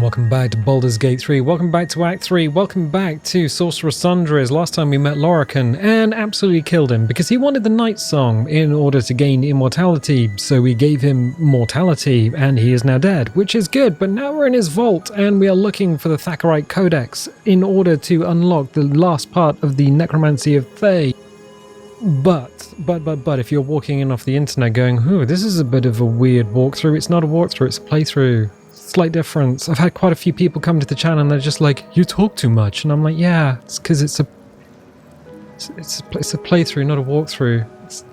welcome back to Baldur's Gate 3, welcome back to Act 3, welcome back to Sorcerous Vault. Last time we met Lorican and absolutely killed him because he wanted the Night Song in order to gain immortality, so we gave him mortality and he is now dead, which is good, but now we're in his vault and we are looking for the Tharchiate Codex in order to unlock the last part of the Necromancy of Thay. But if you're walking in off the internet going, ooh, this is a bit of a weird walkthrough, it's not a walkthrough, it's a playthrough. Slight difference. I've had quite a few people come to the channel and they're just like, you talk too much, and I'm like, yeah, it's because it's a playthrough, not a walkthrough. It's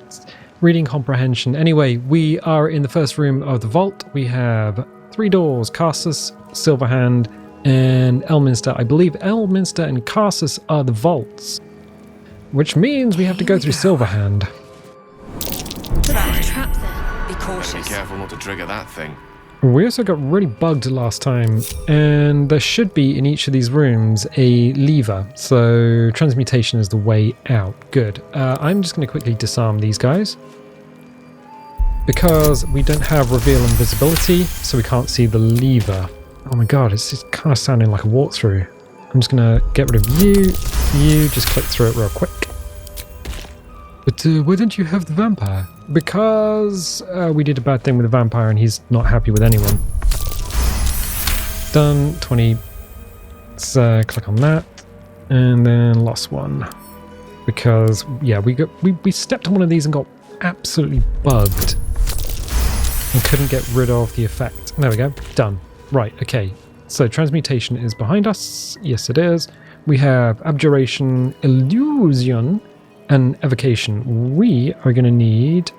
reading comprehension. Anyway, we are in the first room of the vault. We have 3 doors: Carsus, Silverhand, and Elminster. I believe Elminster and Carsus are the vaults, which means we have to go through Silverhand. There's a trap there. Be cautious. Be careful not to trigger that thing. We also got really bugged last time, and there should be in each of these rooms a lever, so transmutation is the way out. Good. I'm just going to quickly disarm these guys because we don't have reveal invisibility, so we can't see the lever. Oh my god, it's just kind of sounding like a walkthrough. I'm just going to get rid of you. You just click through it real quick. But why don't you have the vampire? Because we did a bad thing with the vampire and he's not happy with anyone. Done. 20. Let's click on that. And then lost one. Because, yeah, we stepped on one of these and got absolutely bugged. And couldn't get rid of the effect. There we go. Done. Right, okay. So transmutation is behind us. Yes, it is. We have abjuration, illusion, and evocation. We are going to need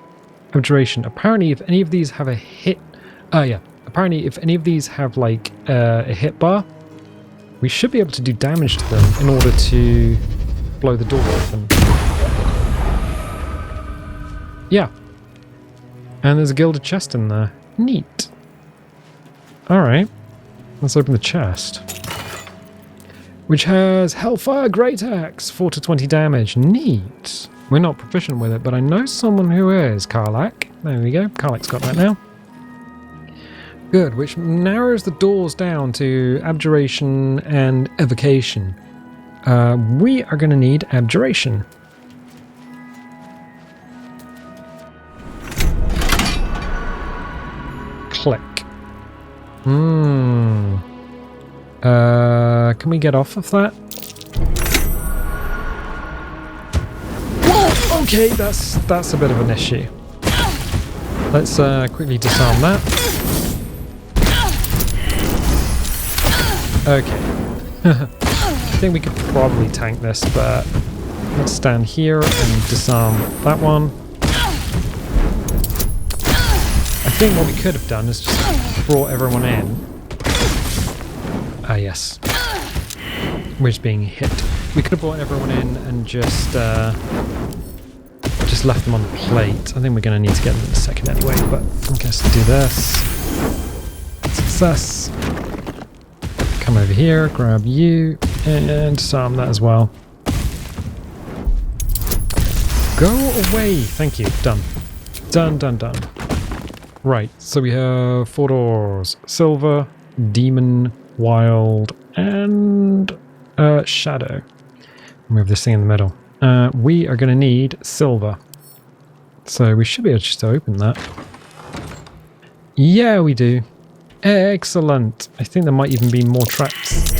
abjuration. Apparently, if any of these have a hit... Apparently, if any of these have, like, a hit bar, we should be able to do damage to them in order to blow the door open. Yeah. And there's a gilded chest in there. Neat. Alright. Let's open the chest. Which has Hellfire Great Axe, 4 to 20 damage. Neat. We're not proficient with it, but I know someone who is. Karlach. There we go. Karlach's got that now. Good, which narrows the doors down to abjuration and evocation. We are going to need abjuration. Click. Can we get off of that? Whoa, okay, that's a bit of an issue. Let's quickly disarm that. Okay. I think we could probably tank this, but let's stand here and disarm that one. I think what we could have done is just brought everyone in. Ah, yes. We're just being hit. We could have brought everyone in and just left them on the plate. I think we're going to need to get them in a second anyway, but I guess do this. Success. Come over here, grab you, and disarm that as well. Go away! Thank you. Done. Done. Right, so we have 4 doors. Silver, Demon, Wild, and Shadow. We have this thing in the middle. We are going to need silver. So we should be able just to open that. Yeah, we do. Excellent. I think there might even be more traps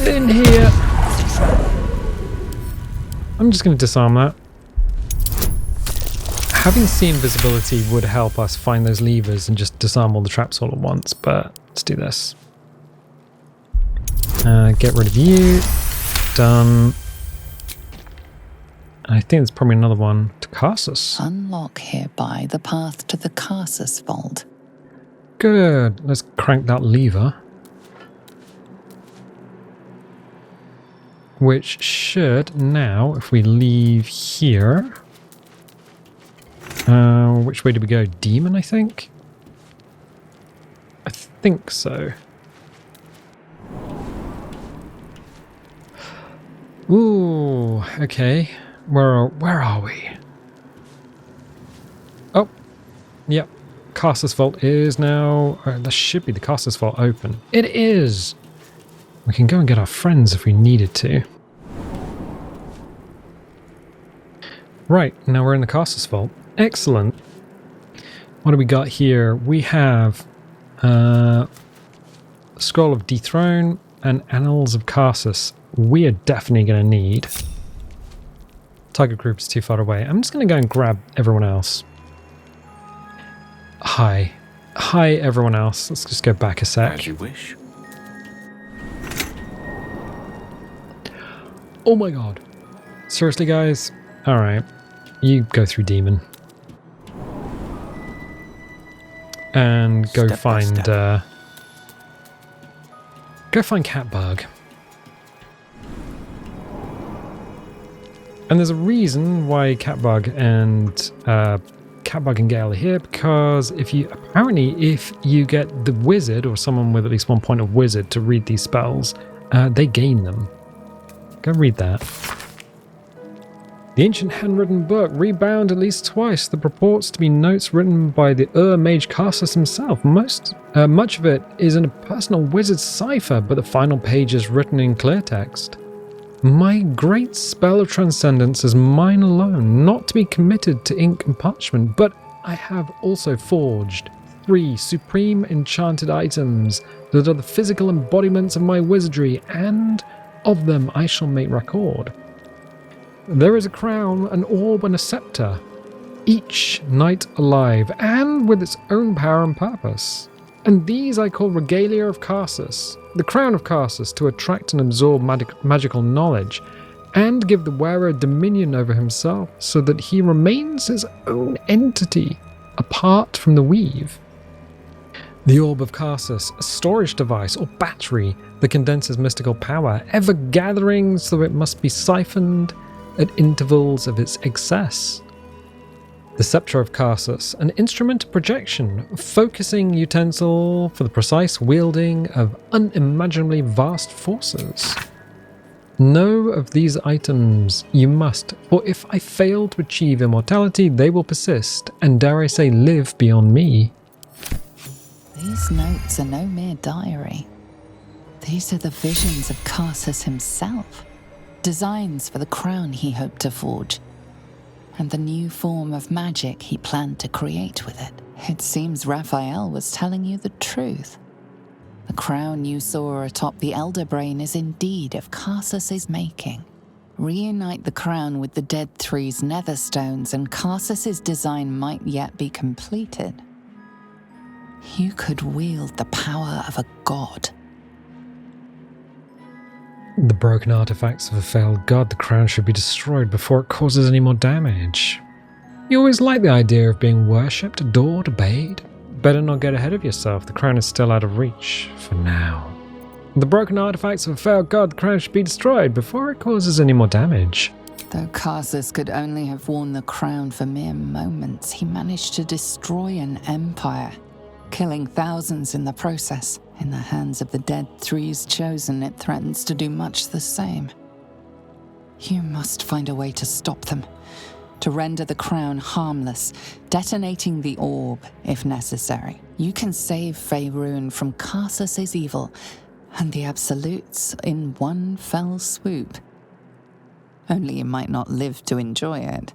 in here. I'm just going to disarm that. Having seen visibility would help us find those levers and just disarm all the traps all at once, but let's do this. Get rid of you. Done. I think there's probably another one to Carsus. Unlock hereby the path to the Sorcerous Vault. Good. Let's crank that lever. Which should now, if we leave here... which way did we go? Demon, I think? I think so. Ooh, okay. Where are we? Oh, yep. Castus Vault is now... there should be the Castus Vault open. It is! We can go and get our friends if we needed to. Right, now we're in the Castus Vault. Excellent. What do we got here? We have Scroll of Dethrone and Annals of Castus. We are definitely going to need. Target group is too far away. I'm just going to go and grab everyone else. Hi. Hi, everyone else. Let's just go back a sec. As you wish. Oh my god. Seriously, guys? Alright. You go through Demon. And go Step by find... step. go find Catbug. And there's a reason why Catbug and Gale are here, because if you get the wizard or someone with at least 1 point of wizard to read these spells, they gain them. Go read that. The ancient handwritten book, rebound at least twice, that purports to be notes written by the Mage Castus himself. Much of it is in a personal wizard's cipher, but the final page is written in clear text. My great spell of transcendence is mine alone, not to be committed to ink and parchment, but I have also forged 3 supreme enchanted items that are the physical embodiments of my wizardry, and of them I shall make record. There is a crown, an orb, and a scepter, each knight alive, and with its own power and purpose. And these I call Regalia of Castus, the crown of Castus, to attract and absorb magical knowledge, and give the wearer dominion over himself, so that he remains his own entity, apart from the weave. The Orb of Castus, a storage device or battery that condenses mystical power, ever gathering so it must be siphoned at intervals of its excess. The Scepter of Castus, an instrument of projection, focusing utensil for the precise wielding of unimaginably vast forces. Know of these items you must, for if I fail to achieve immortality, they will persist, and dare I say live beyond me. These notes are no mere diary. These are the visions of Castus himself, designs for the crown he hoped to forge, and the new form of magic he planned to create with it. It seems Raphael was telling you the truth. The crown you saw atop the Elder Brain is indeed of Cassus's making. Reunite the crown with the Dead Three's netherstones, and Cassus's design might yet be completed. You could wield the power of a god. The broken artifacts of a failed god, the crown should be destroyed before it causes any more damage. You always like the idea of being worshipped, adored, obeyed. Better not get ahead of yourself, the crown is still out of reach, for now. The broken artifacts of a failed god, the crown should be destroyed before it causes any more damage. Though Cassus could only have worn the crown for mere moments, he managed to destroy an empire, killing thousands in the process. In the hands of the Dead Three's chosen, it threatens to do much the same. You must find a way to stop them, to render the crown harmless, detonating the orb if necessary. You can save Faerun from Cassus's evil and the Absolutes in one fell swoop. Only you might not live to enjoy it.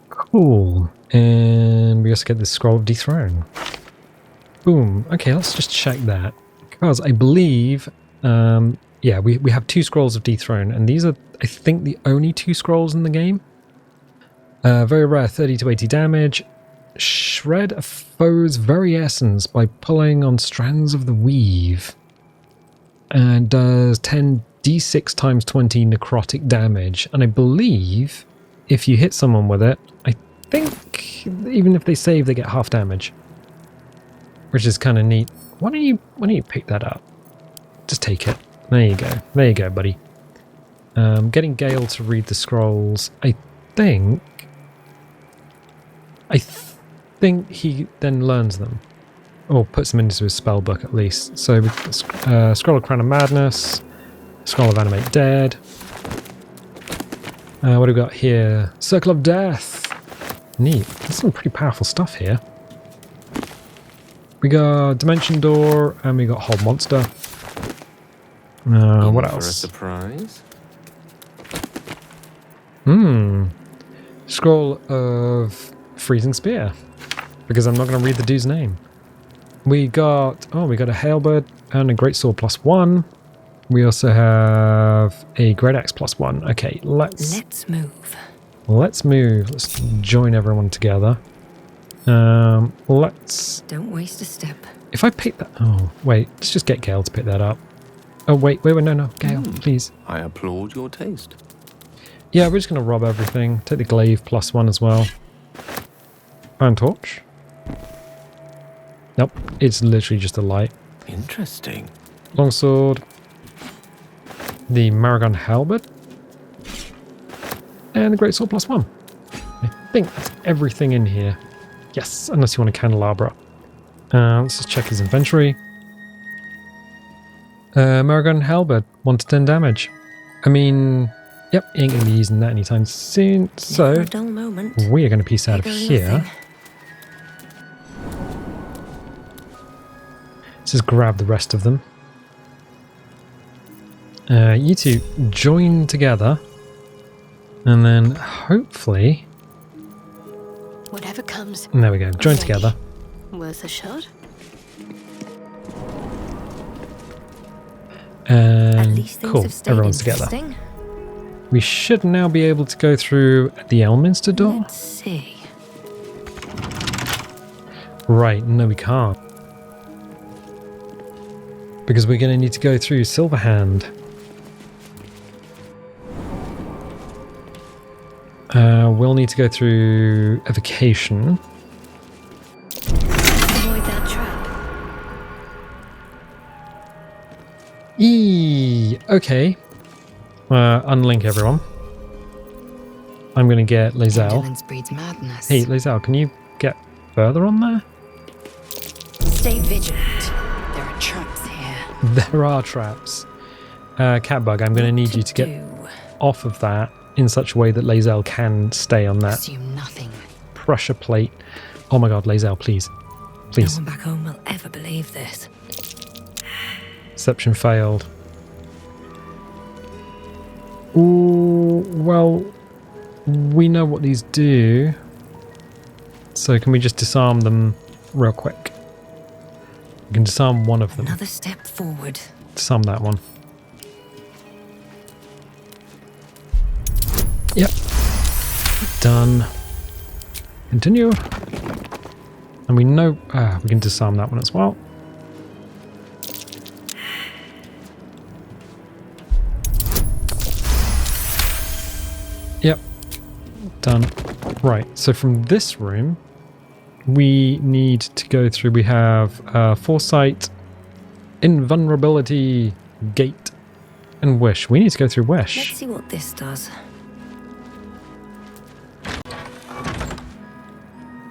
Cool. And we also get the Scroll of Dethrone. Boom. Okay, let's just check that. Because I believe, yeah, we have 2 Scrolls of Dethrone, and these are, I think, the only 2 scrolls in the game. Very rare, 30 to 80 damage. Shred a foe's very essence by pulling on strands of the weave. And does 10d6 times 20 necrotic damage. And I believe if you hit someone with it, I think even if they save, they get half damage. Which is kind of neat. Why don't you pick that up? Just take it. There you go. There you go, buddy. Getting Gale to read the scrolls. I think he then learns them, or puts them into his spell book at least. So, Scroll of Crown of Madness, Scroll of Animate Dead. What do we got here? Circle of Death. Neat. There's some pretty powerful stuff here. We got Dimension Door, and we got Hold Monster. What else? For a surprise? Scroll of Freezing Spear. Because I'm not going to read the dude's name. We got a Halberd and a Great Sword +1. We also have a Great Axe +1. Okay, let's move. Let's move. Let's join everyone together. Let's... Don't waste a step. If I pick that... Oh, wait. Let's just get Gale to pick that up. Oh, wait. No. Gale, please. I applaud your taste. Yeah, we're just going to rob everything. Take the glaive +1 as well. Iron Torch. Nope. It's literally just a light. Interesting. Longsword. The Maragon Halberd. And the Great Sword +1. I think that's everything in here. Yes, unless you want a candelabra. Let's just check his inventory. Maragon Halberd, 1 to 10 damage. I mean, yep, he ain't going to be using that anytime soon. So, Never a dull moment. we are going to piece out of here. Nothing. Let's just grab the rest of them. You two join together. And then, hopefully... Whatever comes. There we go, join ready. together. Worth a shot. At And least things cool, have stayed everyone's together. interesting. We should now be able to go through the Elminster door. Let's see. Right, no we can't. Because we're going to need to go through Silverhand. We'll need to go through Evocation. Avoid that trap. Okay. Unlink everyone. I'm going to get Lae'zel. Vigilance breeds madness. Hey, Lae'zel, can you get further on there? Stay vigilant. There are traps here. There are traps. Catbug, I'm going to need you to get off of that in such a way that Lae'zel can stay on that Assume nothing. pressure plate. Oh my god, Lae'zel, please. Please. No one back home will ever believe this. Deception failed. Ooh, well, we know what these do. So can we just disarm them real quick? We can disarm one of them. Another step forward. Disarm that one. Yep. Done. Continue. And we know we can disarm that one as well. Yep. Done. Right, so from this room, we need to go through, we have Foresight, Invulnerability, Gate, and Wish. We need to go through Let's Wish. see what this does.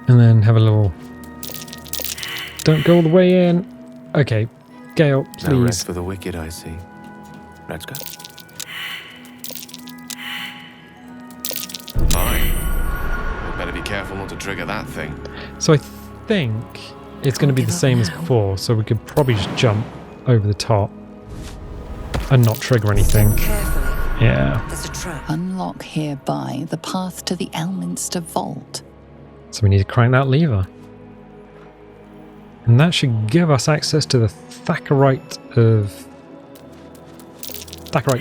And then have a little... Don't go all the way in. Okay, Gale, No rest please. for the wicked, I see. Let's go. Fine. We'd better be careful not to trigger that thing. So I think it's going to be Can't the give same up as now. before, so we could probably just jump over the top and not trigger anything. Carefully. Yeah. There's a trap. Unlock hereby the path to the Elminster Vault. So we need to crank that lever. And that should give us access to the Tharchiate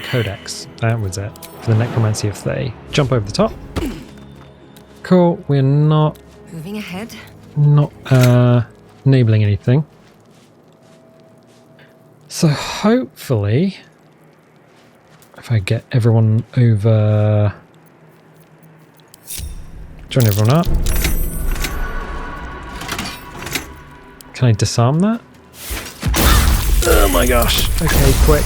Codex. That was it. For the Necromancy of Thay. Jump over the top. Cool. We're not Moving ahead. enabling anything. So hopefully, if I get everyone over... Join everyone up. Can I disarm that? Oh my gosh. Okay, quick.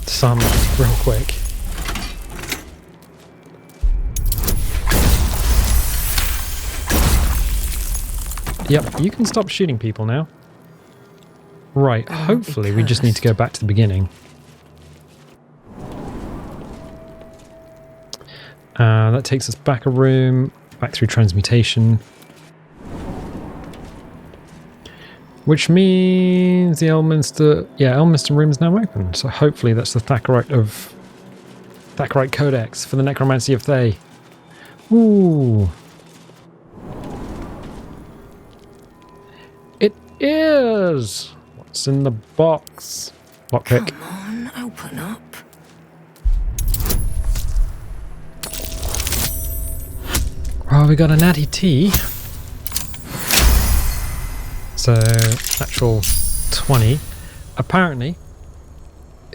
Disarm that real quick. Yep, you can stop shooting people now. Right, hopefully we just need to go back to the beginning. That takes us back a room, back through transmutation. Which means the Elminster room is now open. So hopefully that's the Tharchiate Codex for the Necromancy of Thay. Ooh. It is! What's in the box? Lockpick. Come on, open up. Oh, we got a natty tea. So, natural 20. Apparently,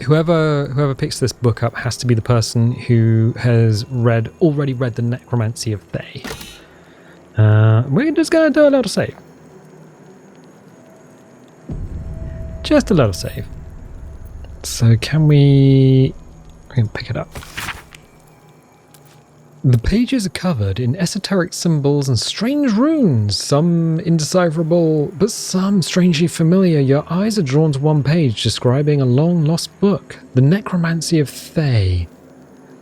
whoever picks this book up has to be the person who has already read the Necromancy of Thay. We're just going to do a little save. Just a little save. So can we can pick it up. The pages are covered in esoteric symbols and strange runes, some indecipherable, but some strangely familiar. Your eyes are drawn to one page describing a long-lost book, the Necromancy of Thay.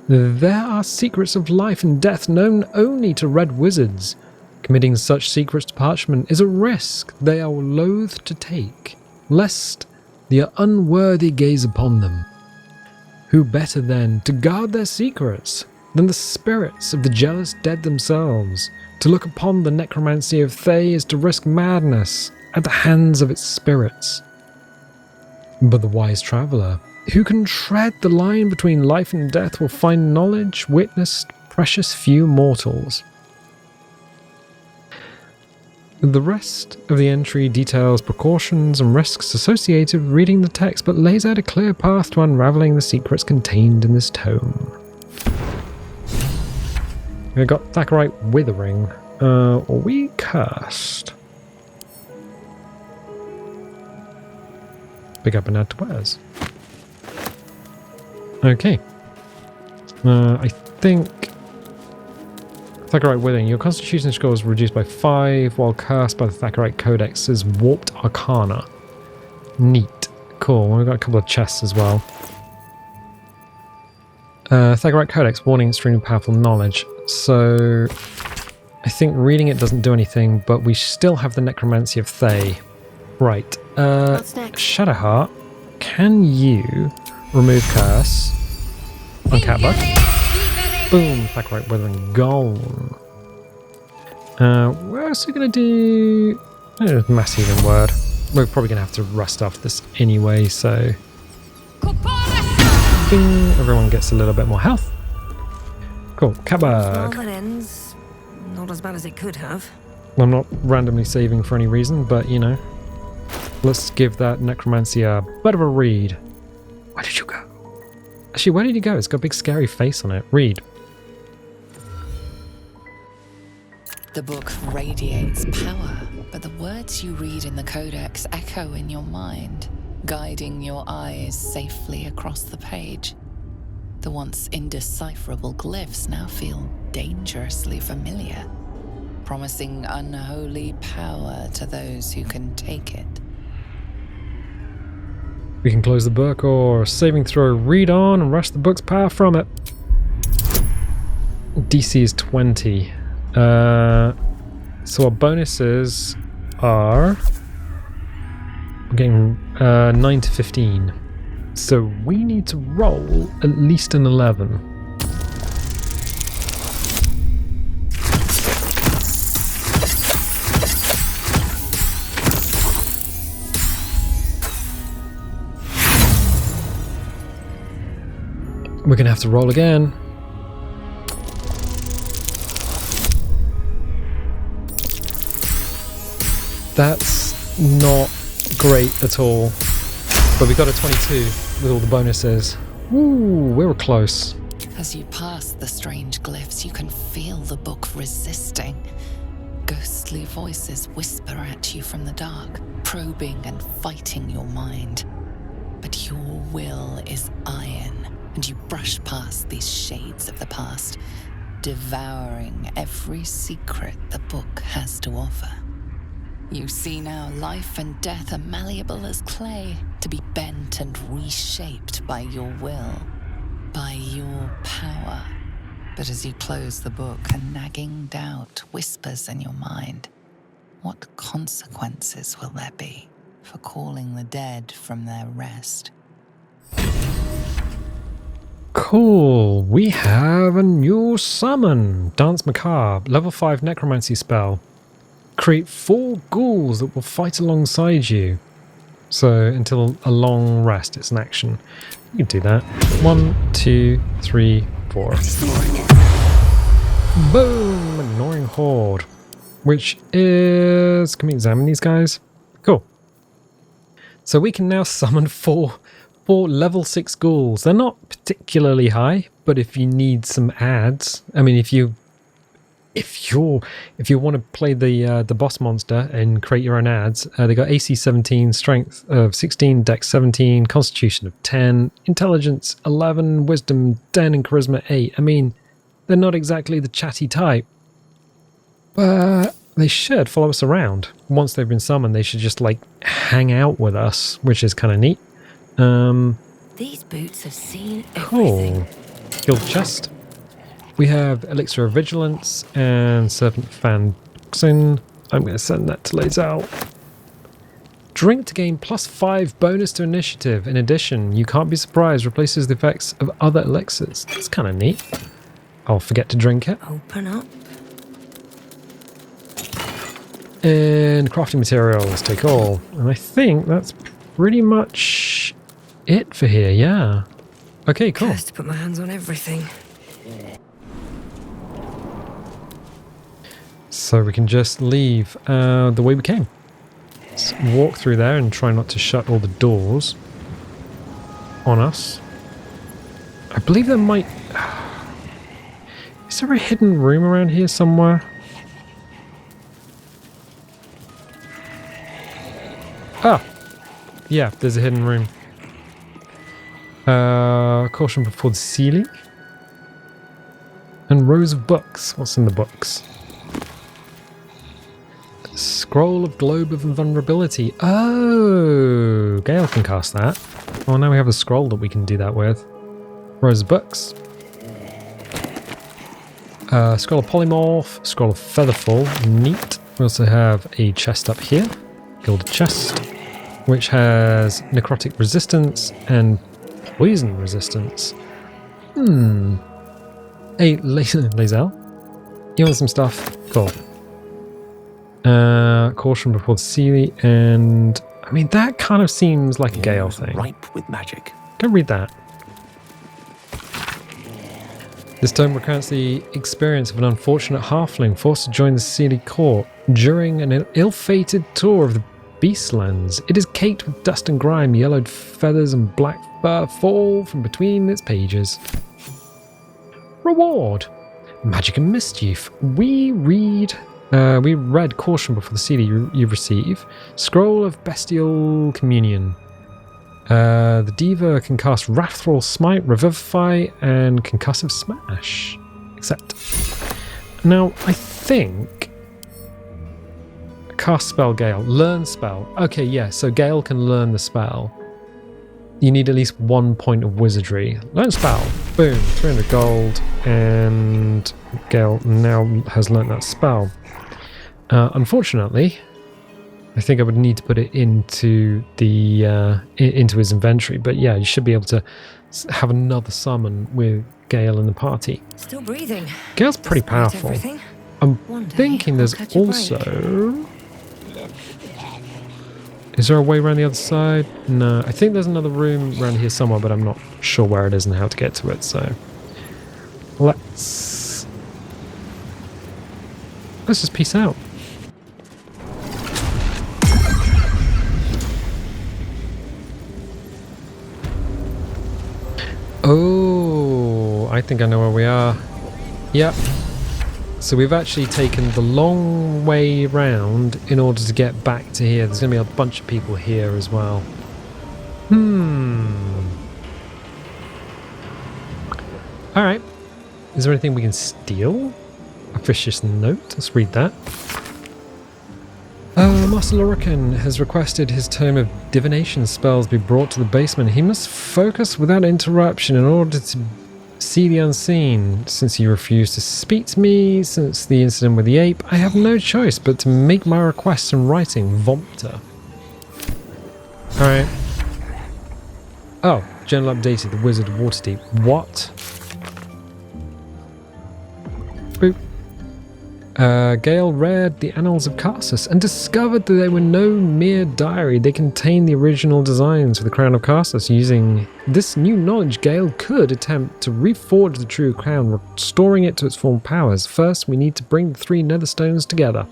There are secrets of life and death known only to red wizards. Committing such secrets to parchment is a risk they are loath to take, lest the unworthy gaze upon them. Who better, then, to guard their secrets than the spirits of the jealous dead themselves? To look upon the Necromancy of Thay is to risk madness at the hands of its spirits. But the wise traveller, who can tread the line between life and death, will find knowledge witnessed precious few mortals. The rest of the entry details precautions and risks associated with reading the text, but lays out a clear path to unravelling the secrets contained in this tome. We got Tharchiate Withering. Or we cursed. Pick up and add to wares. Okay. I think Tharchiate Withering. Your Constitution score is reduced by 5, while cursed by the Tharchiate Codex is Warped Arcana. Neat. Cool. We've got a couple of chests as well. Tharchiate Codex, warning extremely powerful knowledge. So I think reading it doesn't do anything, but we still have the Necromancy of Thay. Right. What's next? Shadowheart, can you remove curse on Catbug? Boom, Tharchiate Withering gone. What else are we going to do? Mass healing word. We're probably going to have to rust after this anyway, so... Bing, everyone gets a little bit more health. Cool, Catbug. That ends not as bad as it could have. I'm not randomly saving for any reason, but you know. Let's give that Necromancy a bit of a read. Where did you go? Actually, where did you go? It's got a big scary face on it. Read. The book radiates power, but the words you read in the Codex echo in your mind, guiding your eyes safely across the page. The once indecipherable glyphs now feel dangerously familiar, promising unholy power to those who can take it. We can close the book or saving throw, read on and rush the book's power from it. DC is 20. So our bonuses are... I'm getting 9 to 15. So we need to roll at least an 11. We're going to have to roll again. That's not great at all. But we got a 22 with all the bonuses. Ooh, we were close. As you pass the strange glyphs, you can feel the book resisting. Ghostly voices whisper at you from the dark, probing and fighting your mind. But your will is iron, and you brush past these shades of the past, devouring every secret the book has to offer. You see now life and death are malleable as clay, to be bent and reshaped by your will, by your power. But as you close the book, a nagging doubt whispers in your mind. What consequences will there be for calling the dead from their rest? Cool. We have a new summon. Dance Macabre. Level 5 necromancy spell. Create 4 ghouls that will fight alongside you. So until a long rest, it's an action. You can do that. 1, 2, 3, 4. Boom! Annoying Horde. Which is... Can we examine these guys? Cool. So we can now summon 4 level 6 ghouls. They're not particularly high, but if you need some adds, I mean, if you want to play the boss monster and create your own adds, they got AC 17, Strength of 16, Dex 17, Constitution of 10, Intelligence 11, Wisdom 10, and Charisma 8. I mean, they're not exactly the chatty type, but they should follow us around. Once they've been summoned, they should just like hang out with us, which is kind of neat. These boots have seen Cool. everything. Guild chest. We have Elixir of Vigilance and Serpent Fan Toxin. I'm going to send that to Lazel. Drink to gain +5 bonus to initiative. In addition, you can't be surprised, replaces the effects of other elixirs. That's kind of neat. I'll forget to drink it. Open up. And crafting materials, take all. And I think that's pretty much it for here, yeah. Okay, cool. Cursed to put my hands on everything. So we can just leave the way we came. Let's walk through there and try not to shut all the doors on us. I believe there might... Is there a hidden room around here somewhere? Ah! Yeah, there's a hidden room. Caution before the ceiling. And rows of books. What's in the books? Scroll of Globe of Invulnerability. Oh! Gale can cast that. Oh, now we have a scroll that we can do that with. Rows of books. Scroll of Polymorph. Scroll of Featherfall. Neat. We also have a chest up here. Gilded chest. Which has necrotic resistance and poison resistance. Hey, Lazel. You want some stuff? Cool. Caution before the Sealy, and I mean that kind of seems like a Gale thing. Ripe with magic. Go read that. This tome recounts the experience of an unfortunate halfling forced to join the Sealy court during an ill-fated tour of the Beastlands. It is caked with dust and grime, yellowed feathers and black fur fall from between its pages. Reward. Magic and mischief. We read Caution before the CD you receive. Scroll of Bestial Communion. The Diva can cast Wrathful Smite, Revivify, and Concussive Smash. Accept. Now, I think... Cast spell, Gale. Learn spell. Okay, yeah, so Gale can learn the spell. You need at least 1 point of wizardry. Learn spell. Boom. 300 gold. And Gale now has learnt that spell. Unfortunately, I think I would need to put it into the into his inventory. But yeah, you should be able to have another summon with Gale in the party. Still breathing. Gale's pretty powerful. I'm thinking there's also... Is there a way around the other side? No, I think there's another room around here somewhere, but I'm not sure where it is and how to get to it, so... Let's just peace out. Oh, I think I know where we are. Yep. So we've actually taken the long way round in order to get back to here. There's going to be a bunch of people here as well. Alright. Is there anything we can steal? Officious note. Let's read that. Master Lorican has requested his tome of divination spells be brought to the basement. He must focus without interruption in order to see the unseen. Since you refused to speak to me since the incident with the ape, I have no choice but to make my requests in writing, Vompter. Alright. Oh, journal updated, the Wizard of Waterdeep. What? Boop. Gale read the Annals of Carsus and discovered that they were no mere diary. They contained the original designs for the Crown of Carsus. Using this new knowledge, Gale could attempt to reforge the true crown, restoring it to its former powers. First, we need to bring the 3 Netherstones together,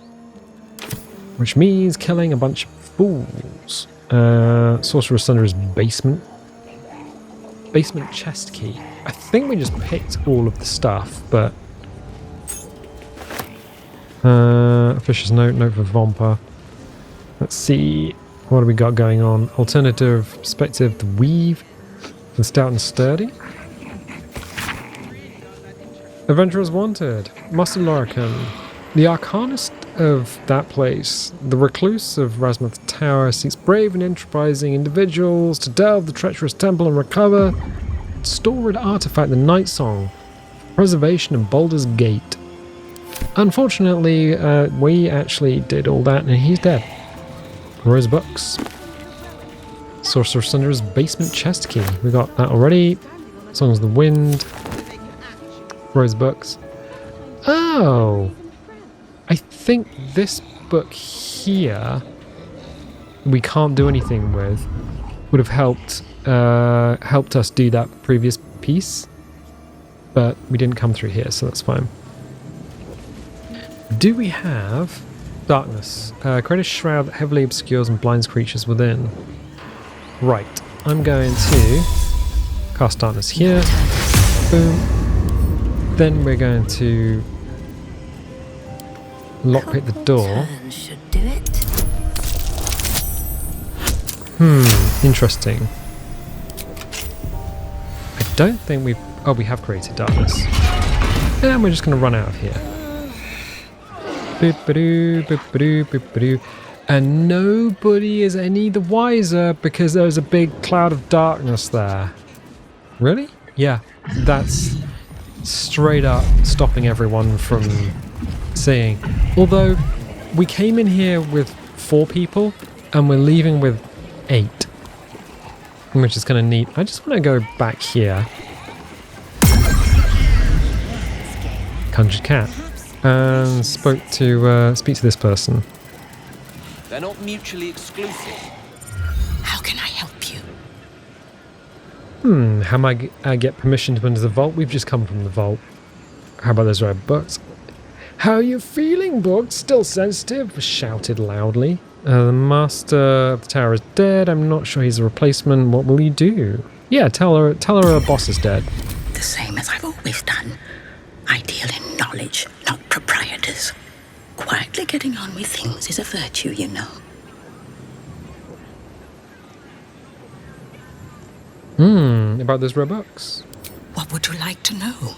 which means killing a bunch of fools. Sorcerous Thunder's basement chest key. I think we just picked all of the stuff, but Fisher's note for Vomper. Let's see, what do we got going on? Alternative perspective, the weave for stout and sturdy. Adventurers wanted. Master Lorican, the arcanist of that place, the recluse of Rasmuth Tower, seeks brave and enterprising individuals to delve the treacherous temple and recover stored artifact, the Night Song, preservation of Baldur's Gate. Unfortunately, we actually did all that and he's dead. Rose books. Sorcerous Thunder's basement chest key. We got that already. Songs of the Wind. Rose books. Oh! I think this book here we can't do anything with. Would have helped us do that previous piece, but we didn't come through here, so that's fine. Do we have darkness? Create a shroud that heavily obscures and blinds creatures within. Right, I'm going to cast darkness here. Boom. Then we're going to lockpick the door. Should do it. Interesting. I don't think we've... Oh, we have created darkness. And we're just going to run out of here. Boop-a-doo, boop-a-doo, boop-a-doo. And nobody is any the wiser because there's a big cloud of darkness there. Really? Yeah, that's straight up stopping everyone from seeing. Although, we came in here with 4 people and we're leaving with 8. Which is kind of neat. I just want to go back here. Conjured cat. And speak to this person. They're not mutually exclusive. How can I help you? How might I get permission to enter the vault? We've just come from the vault. How about those red books? How are you feeling, books? Still sensitive? Shouted loudly. The master of the tower is dead. I'm not sure he's a replacement. What will you do? Yeah, tell her her boss is dead. The same as I've always done. I deal in knowledge, not proprietors. Quietly getting on with things is a virtue, you know. About those red books. What would you like to know?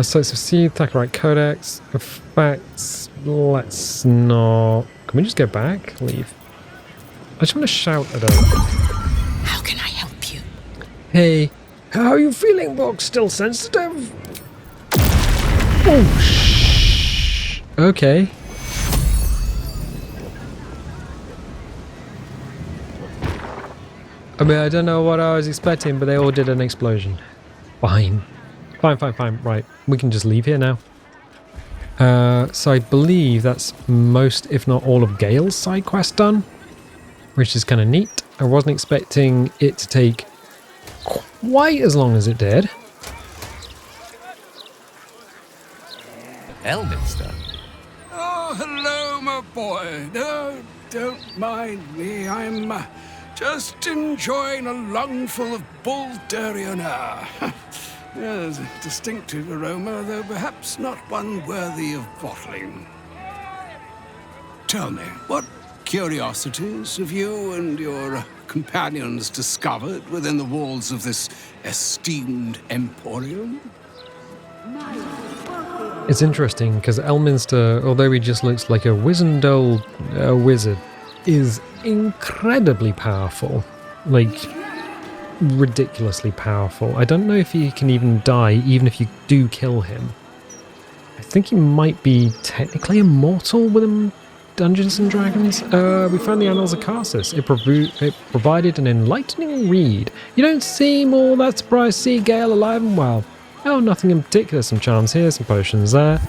Sites of Seed, Tharchiate Codex, effects. Let's not. Can we just go back? Leave. I just want to shout at her. How can I help you? Hey, how are you feeling, book? Still sensitive? Oh, shh. Okay. I mean, I don't know what I was expecting, but they all did an explosion. Fine. Fine. Right, we can just leave here now. So I believe that's most, if not all, of Gale's side quest done, which is kind of neat. I wasn't expecting it to take quite as long as it did. Elminster? Oh, hello, my boy. No, don't mind me. I'm just enjoying a lungful of Baldurian air. Yes, a distinctive aroma, though perhaps not one worthy of bottling. Tell me, what curiosities have you and your companions discovered within the walls of this esteemed emporium? It's interesting because Elminster, although he just looks like a wizened old wizard, is incredibly powerful. Like, ridiculously powerful. I don't know if he can even die, even if you do kill him. I think he might be technically immortal within Dungeons and Dragons. We found the Annals of Karsus. It provided an enlightening read. You don't seem all that surprised to see Gale alive and well. Oh, nothing in particular. Some charms here, some potions there.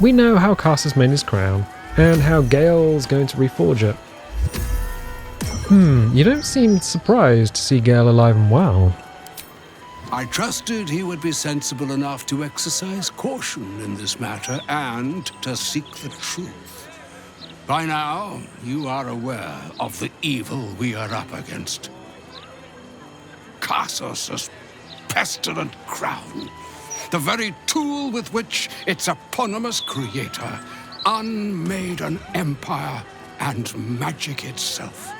We know how Karsus made his crown, and how Gale's going to reforge it. You don't seem surprised to see Gale alive and well. I trusted he would be sensible enough to exercise caution in this matter and to seek the truth. By now, you are aware of the evil we are up against. Karsus' pestilent crown, the very tool with which its eponymous creator unmade an empire and magic itself.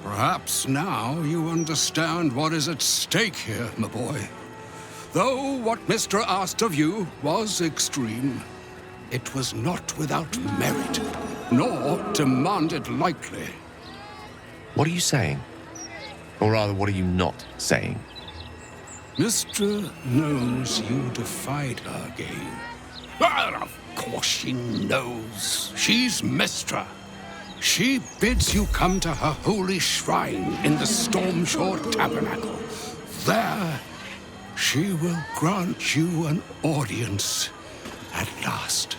Perhaps now you understand what is at stake here, my boy. Though what Mystra asked of you was extreme, it was not without merit, nor demanded lightly. What are you saying? Or rather, what are you not saying? Mystra knows you defied her game. Well, of course she knows. She's Mystra. She bids you come to her holy shrine in the Stormshore Tabernacle. There, she will grant you an audience at last.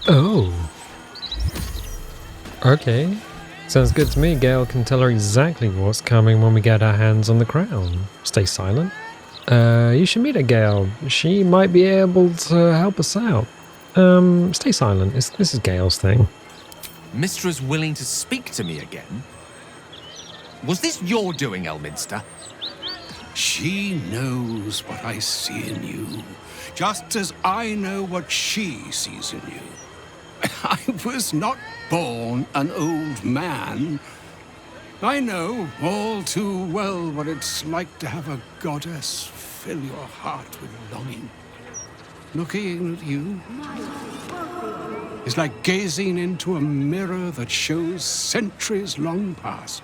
Oh. Okay. Sounds good to me. Gale can tell her exactly what's coming when we get our hands on the crown. Stay silent. You should meet her, Gale. She might be able to help us out. Stay silent. This is Gale's thing. Mistra's willing to speak to me again? Was this your doing, Elminster? She knows what I see in you, just as I know what she sees in you. I was not born an old man. I know all too well what it's like to have a goddess fill your heart with longing. Looking at you is like gazing into a mirror that shows centuries long past.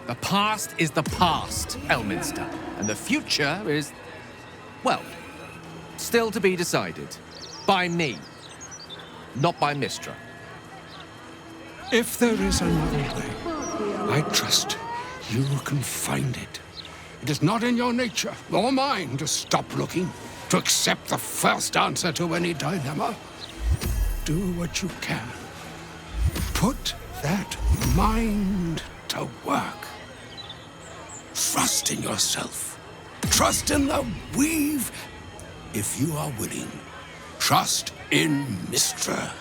The past is the past, Elminster, and the future is, well, still to be decided. By me, not by Mystra. If there is another way, I trust you can find it. It is not in your nature or mine to stop looking, to accept the first answer to any dilemma. Do what you can. Put that mind to work. Trust in yourself. Trust in the weave, if you are willing. Trust in Mystra.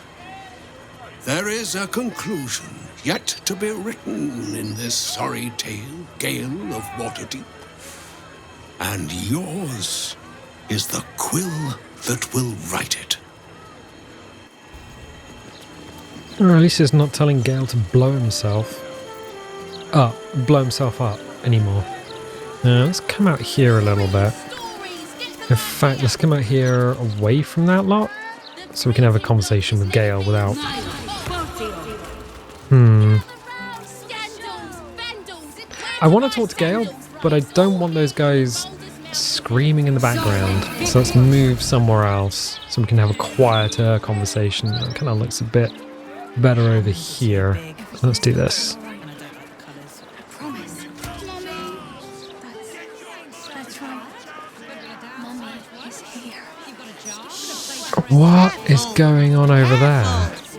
There is a conclusion yet to be written in this sorry tale, Gale of Waterdeep. And yours is the quill that will write it. Or at least it's not telling Gale to blow himself up anymore. Let's come out here a little bit. In fact, let's come out here away from that lot, so we can have a conversation with Gale without... I want to talk to Gale, but I don't want those guys screaming in the background. So let's move somewhere else so we can have a quieter conversation. That kind of looks a bit better over here. Let's do this. What is going on over there?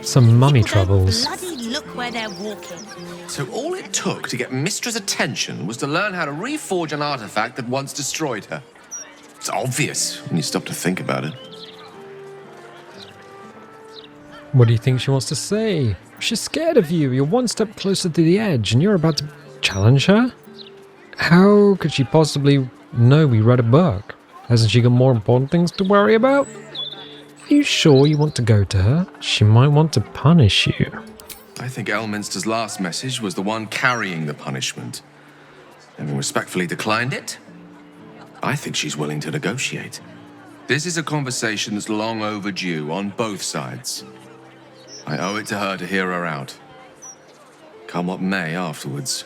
Some mummy troubles. Look where they're walking. So all it took to get Mistra's attention was to learn how to reforge an artifact that once destroyed her. It's obvious when you stop to think about it. What do you think she wants to say? She's scared of you. You're one step closer to the edge and you're about to challenge her? How could she possibly know we read a book? Hasn't she got more important things to worry about? Are you sure you want to go to her? She might want to punish you. I think Elminster's last message was the one carrying the punishment. Having respectfully declined it, I think she's willing to negotiate. This is a conversation that's long overdue on both sides. I owe it to her to hear her out. come what may afterwards.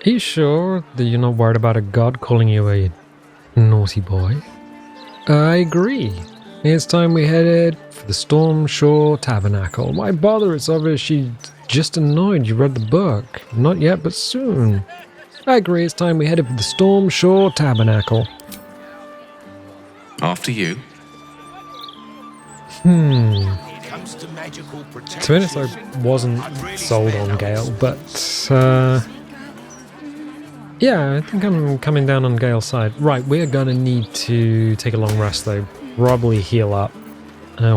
Are you sure that you're not worried about a god calling you a naughty boy? I agree. It's time we headed for the Storm Shore Tabernacle. Why bother? It's obvious she's just annoyed you read the book. Not yet, but soon. I agree. It's time we headed for the Storm Shore Tabernacle. After you. To be honest, I wasn't sold on Gale, but yeah, I think I'm coming down on Gale's side. Right, we're gonna need to take a long rest though. Probably heal up.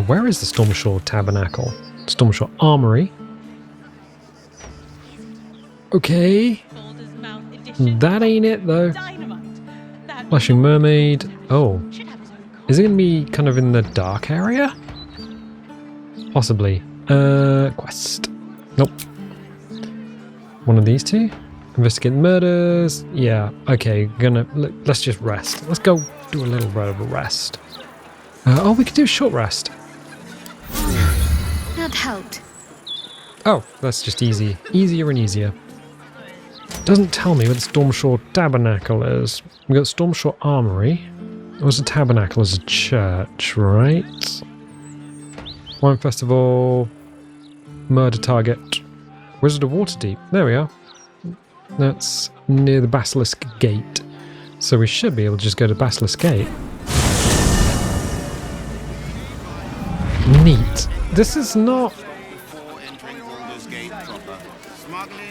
Where is the Stormshore Tabernacle? Stormshore Armory. Okay. That ain't it though. Flashing Mermaid. Oh. Is it gonna be kind of in the dark area? Possibly. Quest. Nope. One of these two? Investigate murders. Yeah, okay. Let's just rest. Let's go do a little bit of a rest. Oh, we could do a short rest. That helped. Oh, that's just easy. Easier and easier. Doesn't tell me where the Stormshore Tabernacle is. We got Stormshore Armory. It was a tabernacle as a church, right? Wine Festival. Murder Target. Wizard of Waterdeep. There we are. That's near the Basilisk Gate. So we should be able to just go to Basilisk Gate. Neat. This is not...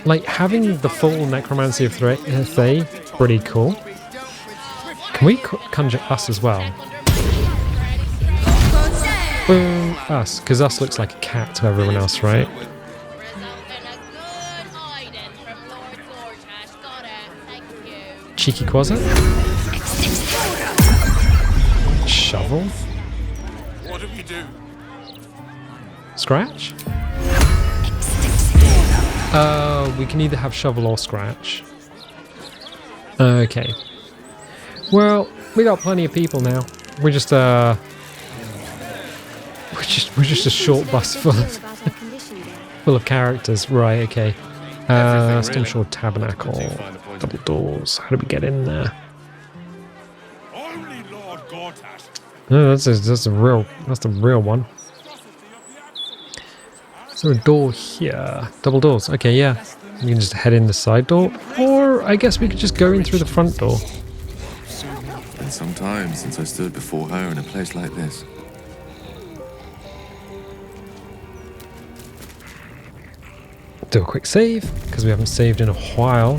like, having the full Necromancy of Thay, pretty cool. Can we conjure us as well? Boom, us. Because us looks like a cat to everyone else, right? Cheeky Quasar? Shovel? What do we do? Scratch? We can either have shovel or scratch. Okay. Well, we got plenty of people now. We're just a short bus full of characters. Right, okay. Stormshore Tabernacle. Double doors. How do we get in there? Only Lord Gortat. No, that's the real one. Is there a door here? Double doors. Okay, yeah. We can just head in the side door, or I guess we could just go in through the front door. It's been some time since I stood before her in a place like this. Do a quick save, because we haven't saved in a while.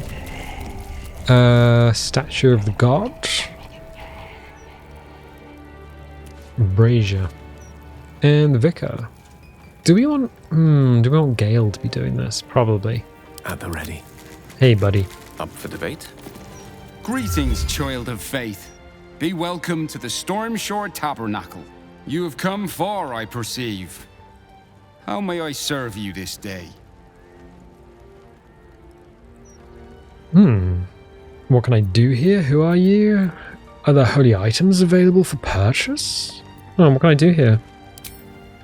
Statue of the God. Brazier. And the Vicar. Do we want Gale to be doing this? Probably. At the ready. Hey, buddy. Up for debate? Greetings, child of faith. Be welcome to the Stormshore Tabernacle. You have come far, I perceive. How may I serve you this day? What can I do here? Who are you? Are there holy items available for purchase? Oh, what can I do here?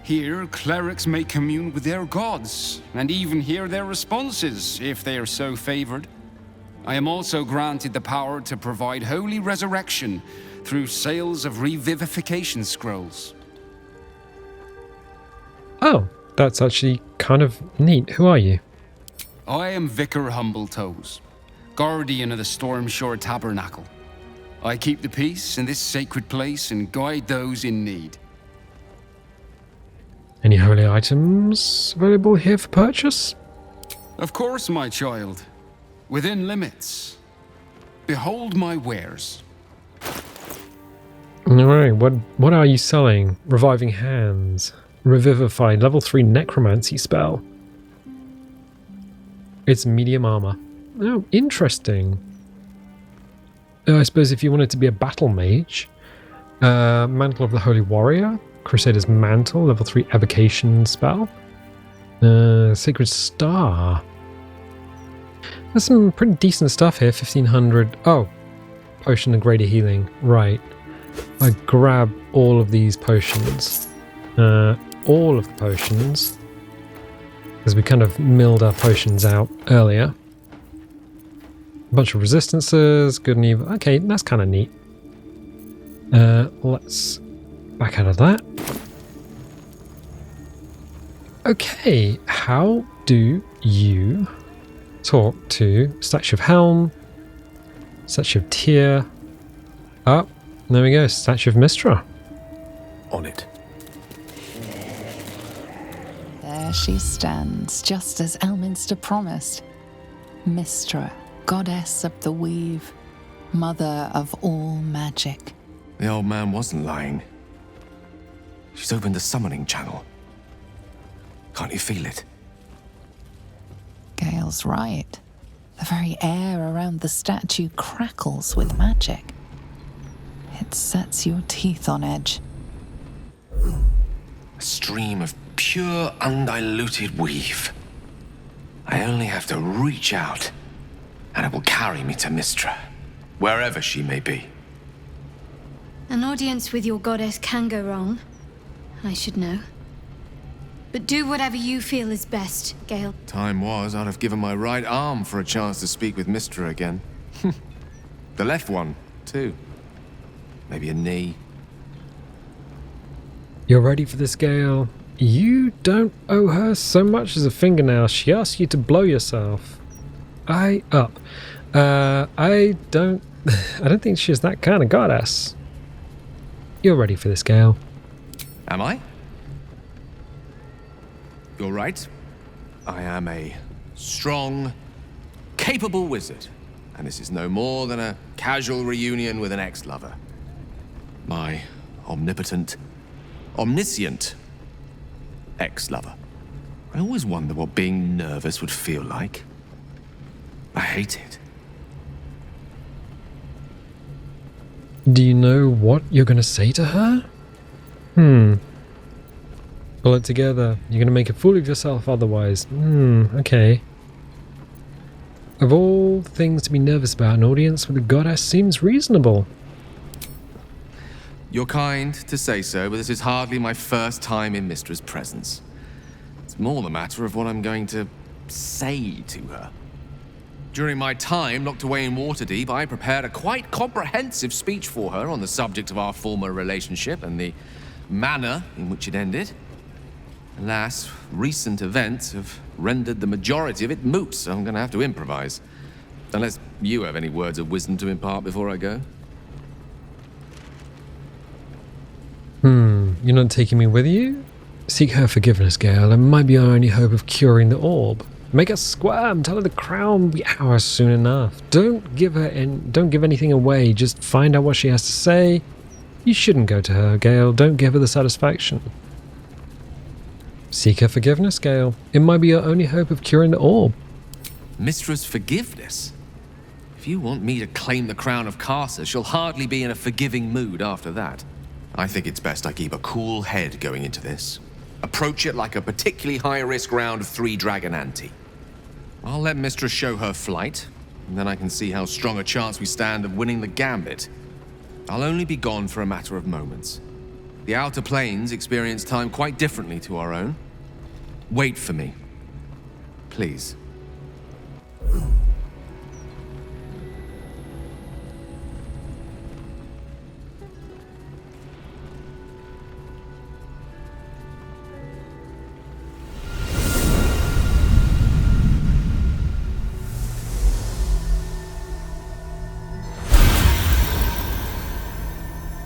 Here, clerics may commune with their gods, and even hear their responses, if they are so favored. I am also granted the power to provide holy resurrection through sales of revivification scrolls. Oh, that's actually kind of neat. Who are you? I am Vicar Humbletoes, guardian of the Stormshore Tabernacle. I keep the peace in this sacred place and guide those in need. Any holy items available here for purchase? Of course, my child. Within limits. Behold my wares. Alright, what are you selling? Reviving Hands. Revivified. Level 3 Necromancy spell. It's medium armor. Oh, interesting. I suppose if you wanted to be a battle mage. Mantle of the Holy Warrior. Crusader's Mantle, level 3 evocation spell. Sacred Star. There's some pretty decent stuff here. 1500. Oh, Potion of Greater Healing. Right. I grab all of these potions. All of the potions. Because we kind of milled our potions out earlier. A bunch of resistances, good and evil. Okay, that's kind of neat. Let's back out of that. Okay, how do you talk to Statue of Helm, Statue of Tyr? Oh, there we go, Statue of Mystra. On it. There she stands, just as Elminster promised. Mystra, goddess of the weave, mother of all magic. The old man wasn't lying. She's opened the summoning channel. Can't you feel it? Gale's right. The very air around the statue crackles with magic. It sets your teeth on edge. A stream of pure, undiluted weave. I only have to reach out, and it will carry me to Mystra, wherever she may be. An audience with your goddess can go wrong. I should know. But do whatever you feel is best, Gale. Time was, I'd have given my right arm for a chance to speak with Mystra again. The left one, too. Maybe a knee. You're ready for this, Gale? You don't owe her so much as a fingernail. She asked you to blow yourself. I don't think she's that kind of goddess. You're ready for this, Gale. Am I? You're right. I am a strong, capable wizard. And this is no more than a casual reunion with an ex-lover. My omnipotent, omniscient ex-lover. I always wonder what being nervous would feel like. I hate it. Do you know what you're going to say to her? Pull it together. You're going to make a fool of yourself otherwise. Okay. Of all things to be nervous about, an audience with a goddess seems reasonable. You're kind to say so, but this is hardly my first time in Mystra's presence. It's more the matter of what I'm going to say to her. During my time locked away in Waterdeep, I prepared a quite comprehensive speech for her on the subject of our former relationship and the manner in which it ended. Alas, recent events have rendered the majority of it moot, so I'm going to have to improvise. Unless you have any words of wisdom to impart before I go. You're not taking me with you? Seek her forgiveness, Gale. It might be our only hope of curing the orb. Make her squirm. Tell her the crown will be ours soon enough. Don't give anything away. Just find out what she has to say. You shouldn't go to her, Gale. Don't give her the satisfaction. Seek her forgiveness, Gale. It might be our only hope of curing the orb. Mystra's forgiveness? If you want me to claim the crown of Carcer, she'll hardly be in a forgiving mood after that. I think it's best I keep a cool head going into this. Approach it like a particularly high-risk round of 3 Dragon Ante. I'll let Mystra show her flight, and then I can see how strong a chance we stand of winning the gambit. I'll only be gone for a matter of moments. The Outer Planes experience time quite differently to our own. Wait for me. Please.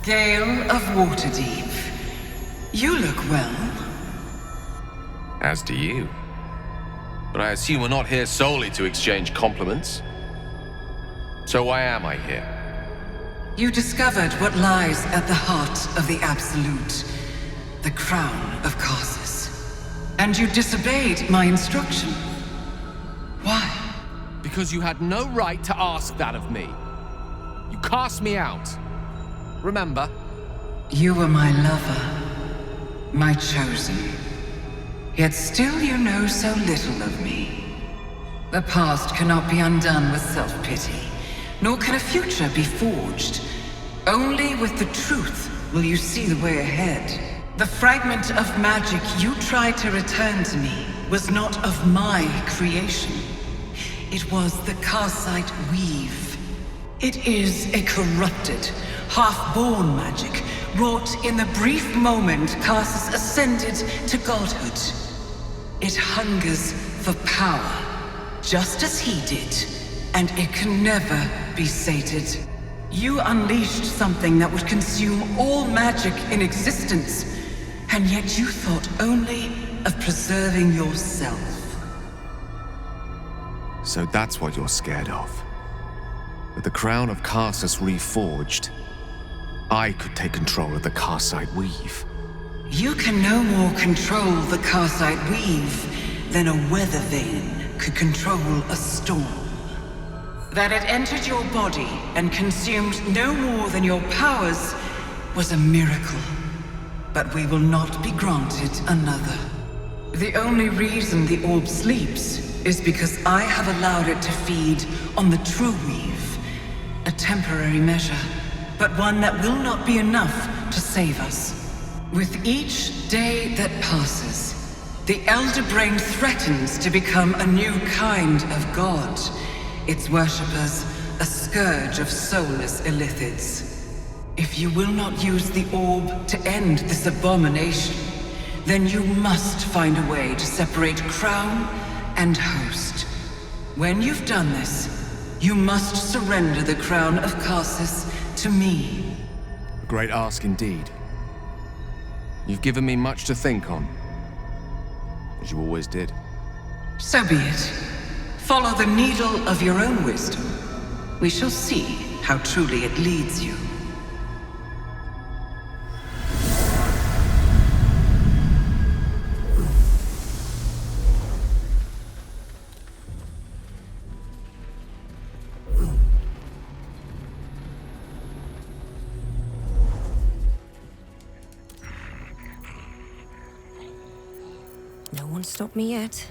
Gale of Waterdeep, you look well. As do you. But I assume we're not here solely to exchange compliments. So why am I here? You discovered what lies at the heart of the Absolute, the crown of Carcer. And you disobeyed my instruction. Why? Because you had no right to ask that of me. You cast me out. Remember? You were my lover, my chosen. Yet still you know so little of me. The past cannot be undone with self-pity, nor can a future be forged. Only with the truth will you see the way ahead. The fragment of magic you tried to return to me was not of my creation. It was the Karsite Weave. It is a corrupted, half-born magic wrought in the brief moment Karsus ascended to godhood. It hungers for power, just as he did, and it can never be sated. You unleashed something that would consume all magic in existence, and yet you thought only of preserving yourself. So that's what you're scared of. With the crown of Karsus reforged, I could take control of the Karsite Weave. You can no more control the Karsite Weave than a weather vane could control a storm. That it entered your body and consumed no more than your powers was a miracle. But we will not be granted another. The only reason the orb sleeps is because I have allowed it to feed on the true weave. A temporary measure, but one that will not be enough to save us. With each day that passes, the Elder Brain threatens to become a new kind of god. Its worshippers, a scourge of soulless illithids. If you will not use the orb to end this abomination, then you must find a way to separate crown and host. When you've done this, you must surrender the crown of Karsus to me. A great ask indeed. You've given me much to think on, as you always did. So be it. Follow the needle of your own wisdom. We shall see how truly it leads you. No one stopped me yet.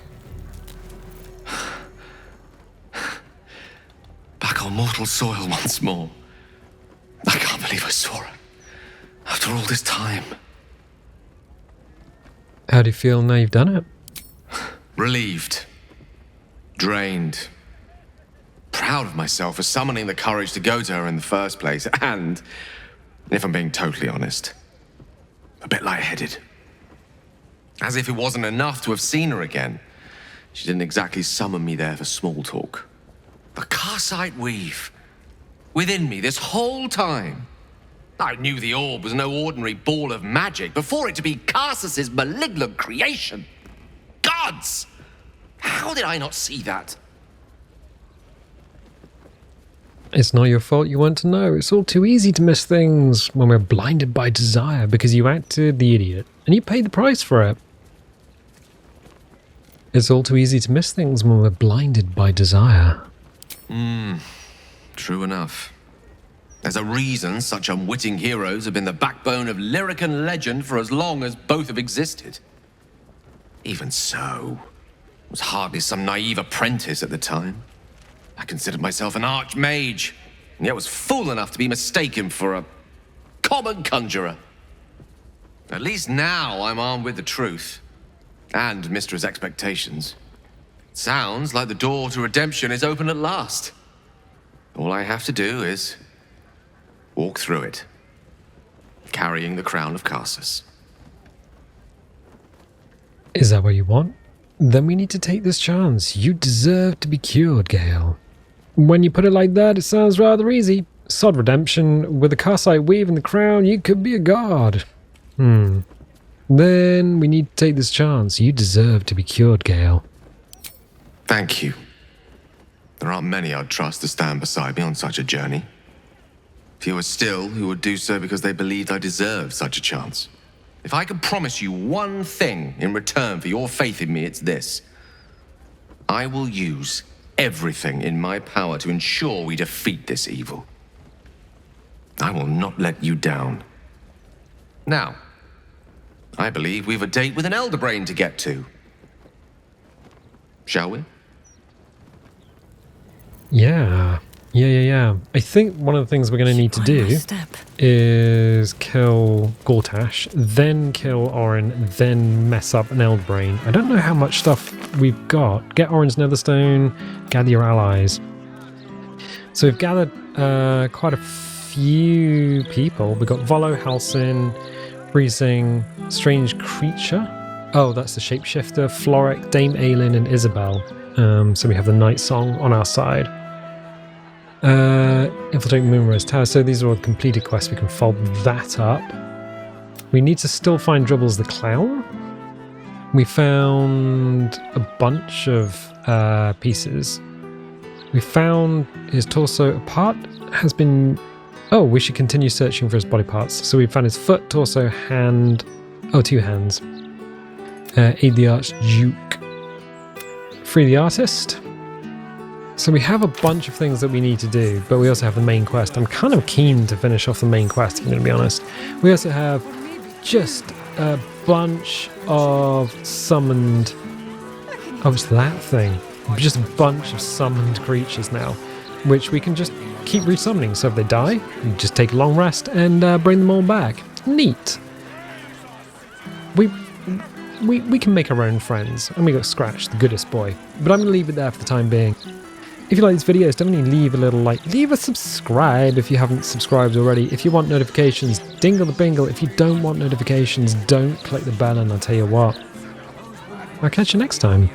Back on mortal soil once more. I can't believe I saw her. After all this time. How do you feel now you've done it? Relieved. Drained. Proud of myself for summoning the courage to go to her in the first place. And, if I'm being totally honest, a bit lightheaded. As if it wasn't enough to have seen her again. She didn't exactly summon me there for small talk. The Karsite Weave. Within me this whole time. I knew the orb was no ordinary ball of magic before it to be Karsus's malignant creation. Gods! How did I not see that? It's not your fault you want to know. It's all too easy to miss things when we're blinded by desire because you acted the idiot and you paid the price for it. It's all too easy to miss things when we're blinded by desire. True enough. There's a reason such unwitting heroes have been the backbone of lyric and legend for as long as both have existed. Even so, I was hardly some naive apprentice at the time. I considered myself an archmage, and yet was fool enough to be mistaken for a common conjurer. At least now I'm armed with the truth, and Mistress' expectations. It sounds like the door to redemption is open at last. All I have to do is walk through it, carrying the crown of Karsus. Is that what you want? Then we need to take this chance. You deserve to be cured, Gale. When you put it like that, it sounds rather easy. Sod redemption, with the Karsite Weave and the crown, you could be a god. Then we need to take this chance. You deserve to be cured, Gale. Thank you. There aren't many I'd trust to stand beside me on such a journey. Fewer still who would do so because they believed I deserved such a chance. If I could promise you one thing in return for your faith in me, it's this. I will use everything in my power to ensure we defeat this evil. I will not let you down. Now, I believe we've a date with an Elder Brain to get to. Shall we? Yeah, Yeah. I think one of the things we're going to need to do is kill Gortash, then kill Orin, then mess up an Eldbrain. I don't know how much stuff we've got. Get Orin's Netherstone, gather your allies. So we've gathered quite a few people. We've got Volo, Halsin, Freezing, Strange Creature. Oh, that's the Shapeshifter, Floric, Dame Aelin, and Isabel. So we have the Night Song on our side. Infiltrate Moonrise Tower. So these are all completed quests. We can fold that up. We need to still find Dribbles the Clown. We found a bunch of pieces. We found his torso. A part has been... Oh, we should continue searching for his body parts. So we found his foot, torso, hand... Oh, 2 hands. Aid the Archduke. Free the Artist. So we have a bunch of things that we need to do, but we also have the main quest. I'm kind of keen to finish off the main quest, if I'm going to be honest. We also have just a bunch of summoned... Oh, it's that thing. Just a bunch of summoned creatures now, which we can just keep resummoning. So if they die, we just take a long rest and bring them all back. Neat. We can make our own friends. And we got Scratch, the goodest boy. But I'm going to leave it there for the time being. If you like these videos, definitely leave a little like. Leave a subscribe if you haven't subscribed already. If you want notifications, dingle the bingle. If you don't want notifications, don't click the bell, and I'll tell you what. I'll catch you next time.